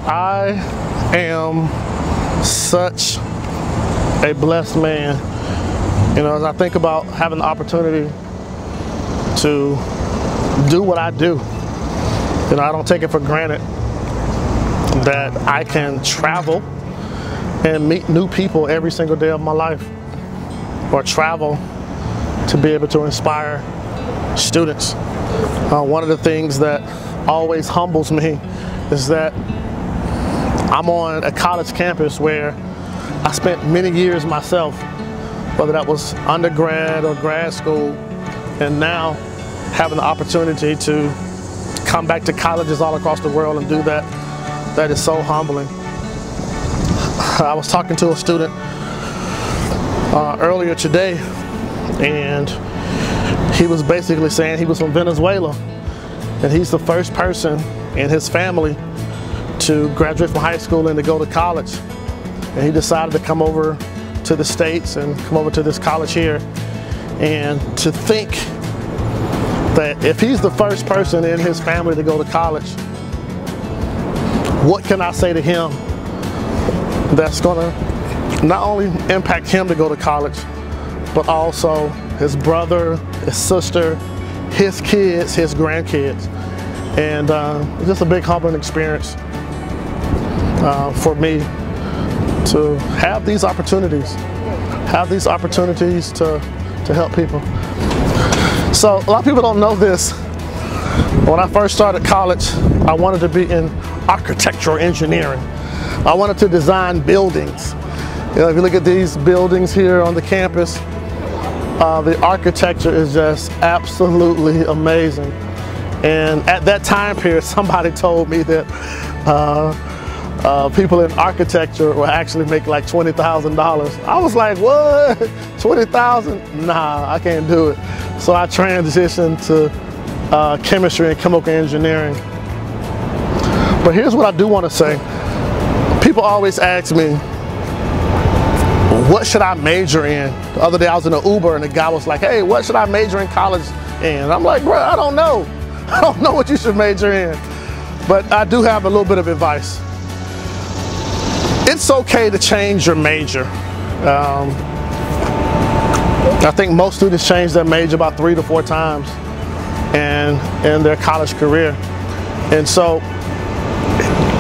I am such a blessed man. You know, as I think about having the opportunity to do what I do, you know, I don't take it for granted that I can travel and meet new people every single day of my life, or travel to be able to inspire students. One of the things that always humbles me is that I'm on a college campus where I spent many years myself, whether that was undergrad or grad school, and now having the opportunity to come back to colleges all across the world and do that, that is so humbling. I was talking to a student earlier today, and he was basically saying he was from Venezuela, and he's the first person in his family to graduate from high school and to go to college. And he decided to come over to the States and come over to this college here. And to think that if he's the first person in his family to go to college, what can I say to him that's gonna not only impact him to go to college, but also his brother, his sister, his kids, his grandkids. And it's just a big humbling experience for me to have these opportunities to help people. So a lot of people don't know this. When I first started college, I wanted to be in architectural engineering. I wanted to design buildings. You know, if you look at these buildings here on the campus, the architecture is just absolutely amazing. And at that time period, somebody told me that people in architecture will actually make like $20,000. I was like, what? 20,000? Nah, I can't do it. So I transitioned to chemistry and chemical engineering. But here's what I do want to say. People always ask me, what should I major in? The other day I was in an Uber and the guy was like, hey, what should I major in college in? And I'm like, bro, I don't know. I don't know what you should major in. But I do have a little bit of advice. It's okay to change your major. I think most students change their major about 3 to 4 times in their college career. And so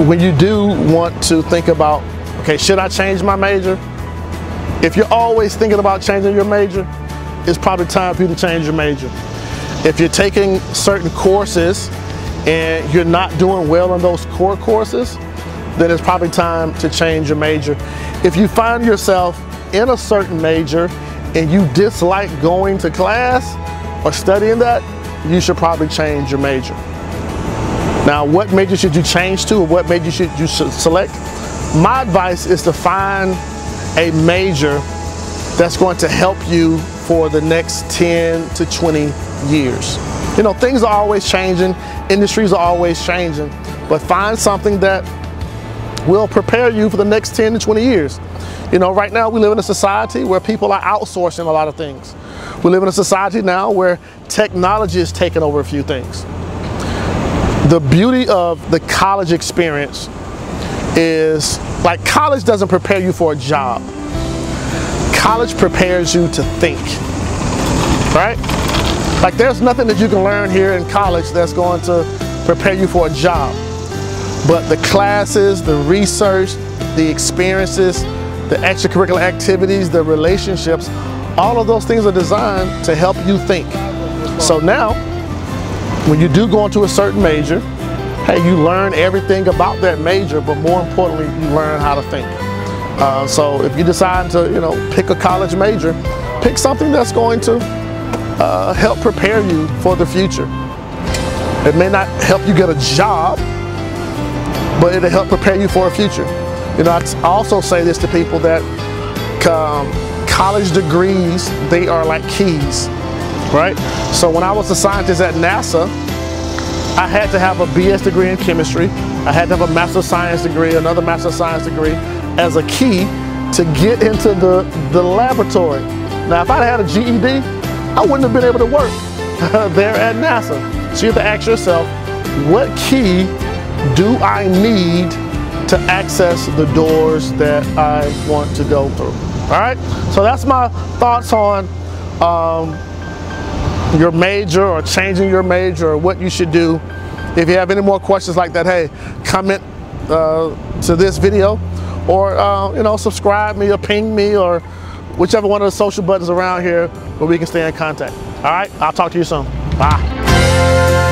when you do want to think about, okay, should I change my major? If you're always thinking about changing your major, it's probably time for you to change your major. If you're taking certain courses and you're not doing well in those core courses, then it's probably time to change your major. If you find yourself in a certain major and you dislike going to class or studying that, you should probably change your major. Now, what major should you change to, or what major should you select? My advice is to find a major that's going to help you for the next 10 to 20 years. You know, things are always changing, industries are always changing, but find something that will prepare you for the next 10 to 20 years. You know, right now we live in a society where people are outsourcing a lot of things. We live in a society now where technology is taking over a few things. The beauty of the college experience is, like, college doesn't prepare you for a job. College prepares you to think, right? Like, there's nothing that you can learn here in college that's going to prepare you for a job. But the classes, the research, the experiences, the extracurricular activities, the relationships, all of those things are designed to help you think. So now, when you do go into a certain major, hey, you learn everything about that major, but more importantly, you learn how to think. So if you decide to, you know, pick a college major, pick something that's going to help prepare you for the future. It may not help you get a job, but it'll help prepare you for a future. You know, I also say this to people that college degrees, they are like keys, right? So when I was a scientist at NASA, I had to have a BS degree in chemistry. I had to have a Master of Science degree, another Master of Science degree as a key to get into the laboratory. Now, if I'd had a GED, I wouldn't have been able to work there at NASA. So you have to ask yourself, what key do I need to access the doors that I want to go through. All right, so that's my thoughts on your major or changing your major or what you should do. If you have any more questions like that, hey, comment to this video, or you know, subscribe me or ping me or whichever one of the social buttons around here where we can stay in contact. All right, I'll talk to you soon. Bye.